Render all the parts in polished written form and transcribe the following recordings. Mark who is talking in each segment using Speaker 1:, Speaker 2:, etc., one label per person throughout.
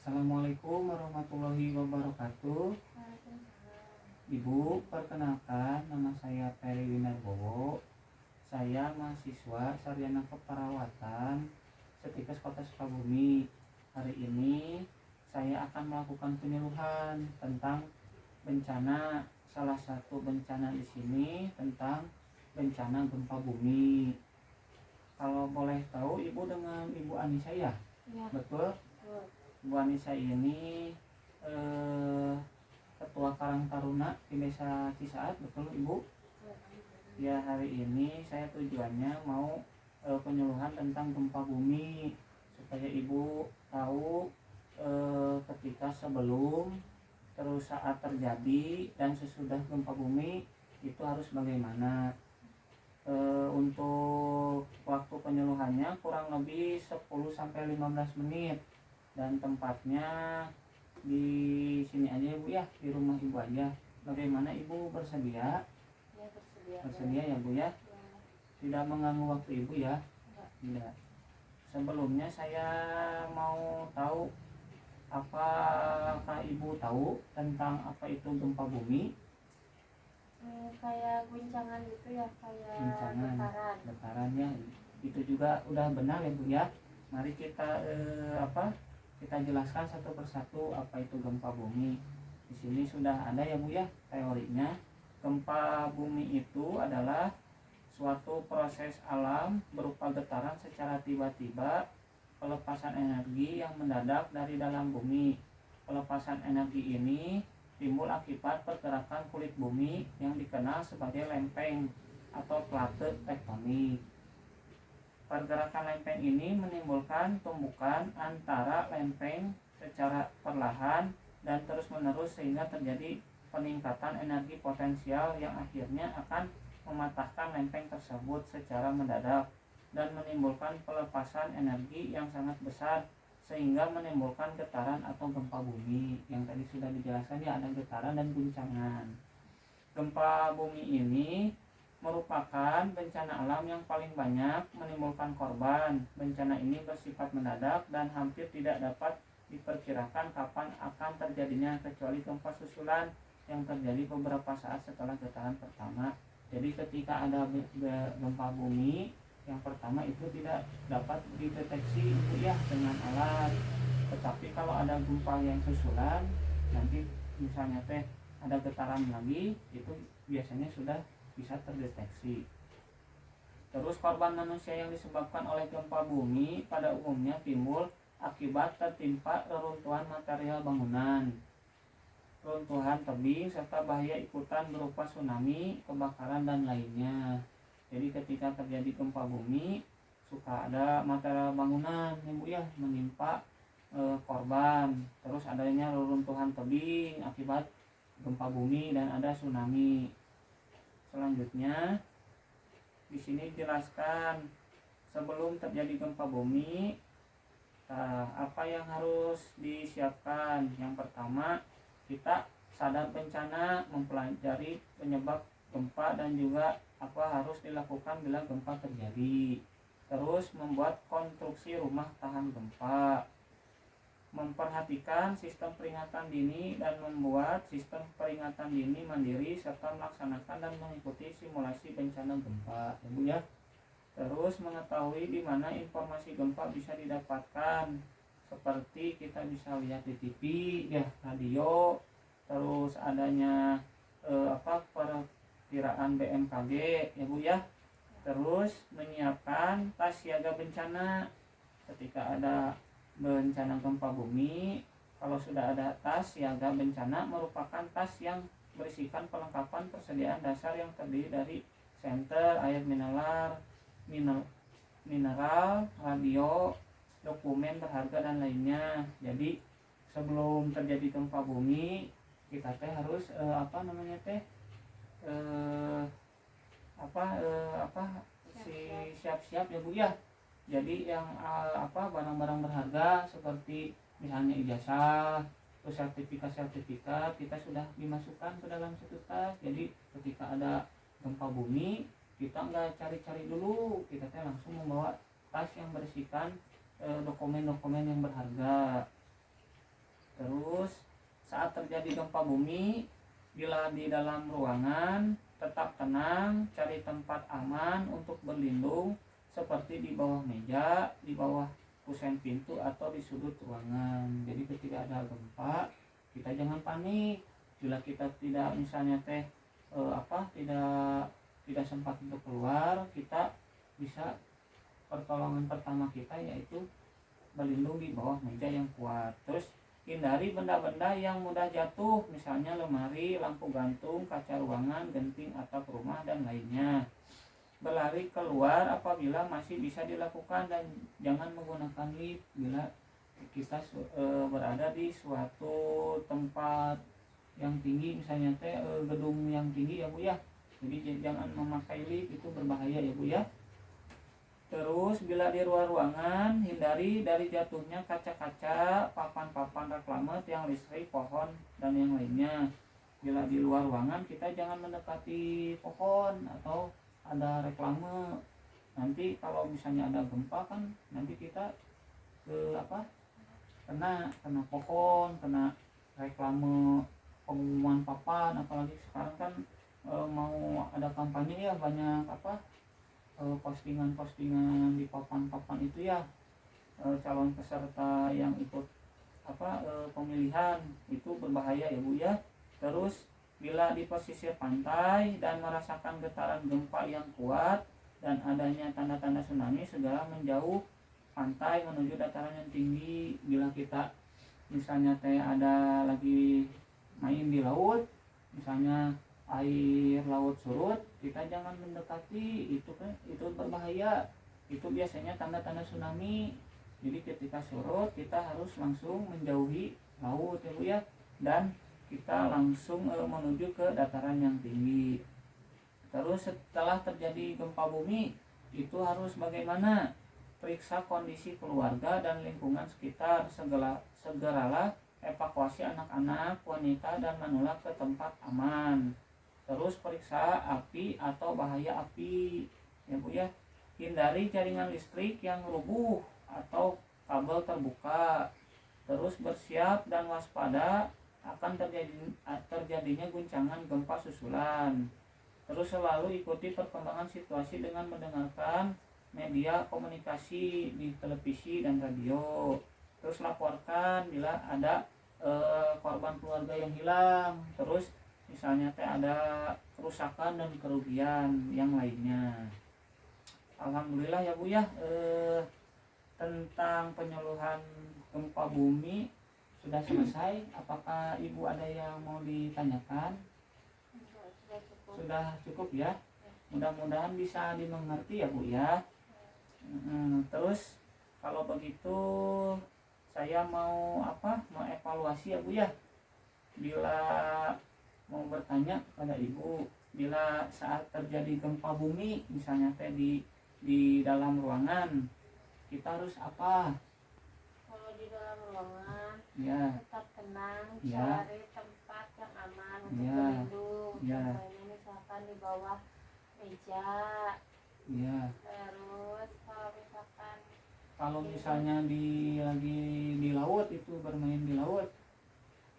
Speaker 1: Assalamualaikum warahmatullahi wabarakatuh. Ibu, perkenalkan nama saya Peri Winarbowo. Saya mahasiswa sarjana keperawatan Setikes Kota Sukabumi. Hari ini saya akan melakukan penyuluhan tentang bencana. Salah satu bencana di sini tentang bencana gempa bumi. Kalau boleh tahu, Ibu dengan Ibu Anissa ya?
Speaker 2: Ya.
Speaker 1: Betul? Bu Anissa ini Ketua Karang Taruna di Desa Cisaat, betul Ibu? Ya, hari ini saya tujuannya mau penyuluhan tentang gempa bumi supaya Ibu tahu ketika sebelum, terus saat terjadi, dan sesudah gempa bumi itu harus bagaimana. Untuk waktu penyuluhannya kurang lebih 10-15 menit. Dan tempatnya di sini aja Bu ya, di rumah Ibu aja. Bagaimana Ibu bersedia?
Speaker 2: Ya, bersedia.
Speaker 1: Bersedia ya Bu ya? Tidak mengganggu waktu Ibu ya? Tidak. Sebelumnya saya mau tahu, apakah Ibu tahu tentang apa itu gempa bumi?
Speaker 2: Kayak guncangan gitu ya, kayak
Speaker 1: Guncangan,
Speaker 2: getaran.
Speaker 1: ya. Itu juga udah benar ya Bu ya. Mari kita kita jelaskan satu persatu apa itu gempa bumi. Di sini sudah ada ya Bu ya teorinya. Gempa bumi itu adalah suatu proses alam berupa getaran secara tiba-tiba, pelepasan energi yang mendadak dari dalam bumi. Pelepasan energi ini timbul akibat pergerakan kulit bumi yang dikenal sebagai lempeng atau plate tektonik. Pergerakan lempeng ini menimbulkan tumbukan antara lempeng secara perlahan dan terus-menerus sehingga terjadi peningkatan energi potensial yang akhirnya akan mematahkan lempeng tersebut secara mendadak dan menimbulkan pelepasan energi yang sangat besar sehingga menimbulkan getaran atau gempa bumi. Yang tadi sudah dijelaskan ya, ada getaran dan guncangan. Gempa bumi ini merupakan bencana alam yang paling banyak menimbulkan korban. Bencana ini bersifat mendadak dan hampir tidak dapat diperkirakan kapan akan terjadinya, kecuali gempa susulan yang terjadi beberapa saat setelah getaran pertama. Jadi ketika ada gempa bumi yang pertama itu tidak dapat dideteksi itu ya dengan alat. Tetapi kalau ada gempa yang susulan, nanti misalnya ada getaran lagi, itu biasanya sudah bisa terdeteksi. Terus korban manusia yang disebabkan oleh gempa bumi pada umumnya timbul akibat tertimpa reruntuhan material bangunan, runtuhan tebing, serta bahaya ikutan berupa tsunami, kebakaran, dan lainnya. Jadi ketika terjadi gempa bumi suka ada material bangunan ya Bu ya menimpa korban, terus adanya reruntuhan tebing akibat gempa bumi, dan ada tsunami. Selanjutnya di sini dijelaskan sebelum terjadi gempa bumi apa yang harus disiapkan. Yang pertama, kita sadar bencana, mempelajari penyebab gempa dan juga apa harus dilakukan bila gempa terjadi. Terus membuat konstruksi rumah tahan gempa, memperhatikan sistem peringatan dini dan membuat sistem peringatan dini mandiri, serta melaksanakan dan mengikuti simulasi bencana gempa ya Bu ya. Terus mengetahui di mana informasi gempa bisa didapatkan, seperti kita bisa lihat di TV ya, radio, terus adanya perkiraan BMKG ya Bu ya. Terus menyiapkan tas siaga bencana ketika ada bencana gempa bumi. Kalau sudah ada tas siaga bencana, merupakan tas yang berisikan perlengkapan persediaan dasar yang terdiri dari senter, air mineral, radio, dokumen berharga, dan lainnya. Jadi sebelum terjadi gempa bumi kita harus siap-siap ya Bu ya. Jadi yang barang-barang berharga seperti misalnya ijazah, terus sertifikat kita sudah dimasukkan ke dalam satu tas. Jadi ketika ada gempa bumi kita nggak cari-cari dulu, kita langsung membawa tas yang berisikan dokumen-dokumen yang berharga. Terus saat terjadi gempa bumi, bila di dalam ruangan tetap tenang, cari tempat aman untuk berlindung seperti di bawah meja, di bawah kusen pintu atau di sudut ruangan. Jadi ketika ada gempa, kita jangan panik. Bila kita tidak misalnya tidak sempat untuk keluar, kita bisa pertolongan pertama kita yaitu berlindung di bawah meja yang kuat. Terus hindari benda-benda yang mudah jatuh, misalnya lemari, lampu gantung, kaca ruangan, genting, atap rumah, dan lainnya. Berlari keluar apabila masih bisa dilakukan dan jangan menggunakan lift bila kita berada di suatu tempat yang tinggi, misalnya gedung yang tinggi ya Bu ya. Jadi jangan memakai lift, itu berbahaya ya Bu ya. Terus bila di luar ruangan, hindari dari jatuhnya kaca-kaca, papan-papan reklame, tiang listrik, pohon, dan yang lainnya. Bila di luar ruangan, kita jangan mendekati pohon atau ada reklame. Nanti kalau misalnya ada gempa kan, nanti kita kena pohon, kena reklame, pengumuman papan. Apalagi sekarang kan mau ada kampanye ya, banyak postingan-postingan di papan-papan itu ya, calon peserta yang ikut pemilihan, itu berbahaya ya Bu ya. Terus bila di pesisir pantai dan merasakan getaran gempa yang kuat dan adanya tanda-tanda tsunami, segera menjauh pantai menuju dataran yang tinggi. Bila kita misalnya ada lagi main di laut, misalnya air laut surut, kita jangan mendekati, itu berbahaya. Itu biasanya tanda-tanda tsunami. Jadi ketika surut kita harus langsung menjauhi laut ya Bu ya, dan kita langsung menuju ke dataran yang tinggi. Terus setelah terjadi gempa bumi, itu harus bagaimana? Periksa kondisi keluarga dan lingkungan sekitar. Segeralah evakuasi anak-anak, wanita, dan manula ke tempat aman. Terus periksa api atau bahaya api ya Bu ya. Hindari jaringan listrik yang rubuh atau kabel terbuka. Terus bersiap dan waspada akan terjadinya guncangan gempa susulan. Terus selalu ikuti perkembangan situasi dengan mendengarkan media komunikasi di televisi dan radio. Terus laporkan bila ada korban keluarga yang hilang. Terus misalnya ada kerusakan dan kerugian yang lainnya. Alhamdulillah ya Bu ya, tentang penyuluhan gempa bumi sudah selesai. Apakah Ibu ada yang mau ditanyakan? Sudah cukup ya. Mudah-mudahan bisa dimengerti ya Bu ya. Terus kalau begitu saya mau evaluasi ya Bu ya. Bila mau bertanya kepada Ibu, bila saat terjadi gempa bumi misalnya di dalam ruangan, kita harus apa?
Speaker 2: Kalau di dalam ruangan
Speaker 1: Ya.
Speaker 2: tetap tenang,
Speaker 1: Ya.
Speaker 2: cari tempat yang aman untuk
Speaker 1: Ya.
Speaker 2: berlindung.
Speaker 1: Ya.
Speaker 2: Contohnya misalkan di bawah meja.
Speaker 1: Ya.
Speaker 2: Terus
Speaker 1: Kalau misalnya lagi di laut, itu bermain di laut,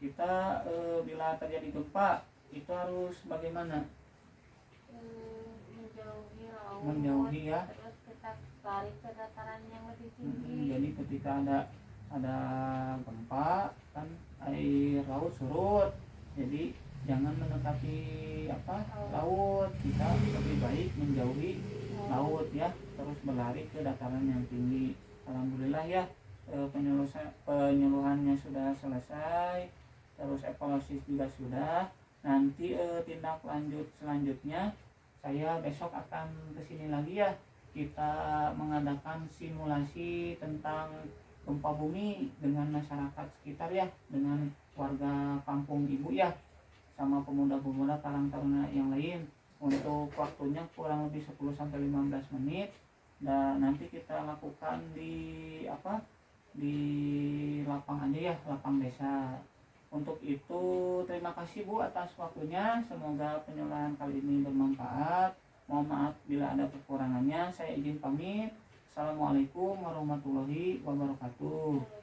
Speaker 1: kita bila terjadi gempa itu harus bagaimana?
Speaker 2: Menjauhi laut.
Speaker 1: Menjauhi ya.
Speaker 2: Terus kita lari ke dataran yang lebih tinggi.
Speaker 1: Jadi ketika ada gempa kan air laut surut, jadi jangan mendekati laut. Kita lebih baik menjauhi laut ya, terus berlari ke dataran yang tinggi. Alhamdulillah ya, penyuluhannya sudah selesai, terus evaluasi juga sudah. Nanti tindak lanjut selanjutnya saya besok akan kesini lagi ya, kita mengadakan simulasi tentang gempa bumi dengan masyarakat sekitar ya, dengan warga kampung Ibu ya, sama pemuda-pemuda karang taruna yang lain. Untuk waktunya kurang lebih 10-15 menit, dan nanti kita lakukan di lapang aja ya, lapang desa. Untuk itu terima kasih Bu atas waktunya, semoga penyuluhan kali ini bermanfaat. Mohon maaf bila ada kekurangannya, saya izin pamit. Assalamualaikum warahmatullahi wabarakatuh.